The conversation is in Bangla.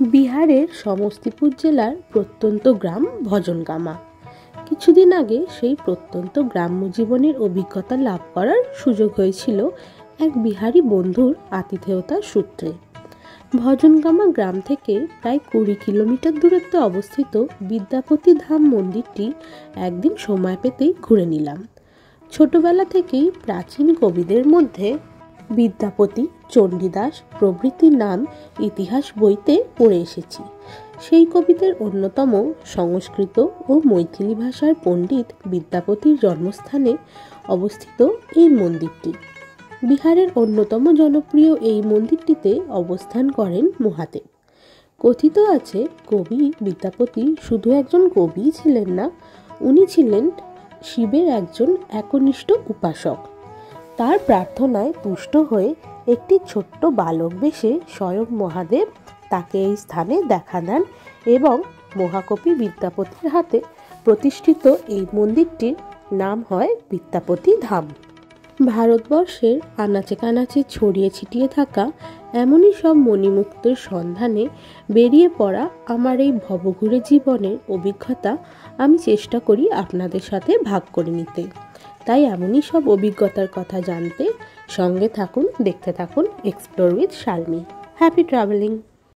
বিহারের সমস্তিপুর জেলার প্রত্যন্ত গ্রাম ভজনগামা। কিছুদিন আগে সেই প্রত্যন্ত গ্রাম্য জীবনের অভিজ্ঞতা লাভ করার সুযোগ হয়েছিল এক বিহারি বন্ধুর আতিথেয়তার সূত্রে। ভজনগামা গ্রাম থেকে প্রায় 20 কিলোমিটার দূরত্বে অবস্থিত বিদ্যাপতি ধাম মন্দিরটি একদিন সময় পেতেই ঘুরে নিলাম। ছোটবেলা থেকেই প্রাচীন কবিদের মধ্যে বিদ্যাপতি, চণ্ডীদাস প্রভৃতির নাম ইতিহাস বইতে পড়ে এসেছি। সেই কবিদের অন্যতম সংস্কৃত ও মৈথিলি ভাষার পণ্ডিত বিদ্যাপতির জন্মস্থানে অবস্থিত এই মন্দিরটি। বিহারের অন্যতম জনপ্রিয় এই মন্দিরটিতে অবস্থান করেন মহাদেব। কথিত আছে, কবি বিদ্যাপতি শুধু একজন কবিই ছিলেন না, উনি ছিলেন শিবের একজন একনিষ্ঠ উপাসক। তার প্রার্থনায় তুষ্ট হয়ে একটি ছোট্ট বালক বেশে স্বয়ং মহাদেব তাকে এই স্থানে দেখা দেন এবং মহাকবি বিদ্যাপতির হাতে প্রতিষ্ঠিত এই মন্দিরটির নাম হয় বিদ্যাপতি ধাম। ভারতবর্ষের আনাচে কানাচে ছড়িয়ে ছিটিয়ে থাকা এমনই সব মণিমুক্তের সন্ধানে বেরিয়ে পড়া আমার এই ভবঘুরে জীবনের অভিজ্ঞতা আমি চেষ্টা করি আপনাদের সাথে ভাগ করে নিতে। তাই এমনই সব অভিজ্ঞতার কথা জানতে সঙ্গে থাকুন, দেখতে থাকুন explore with Shalmi. Happy travelling.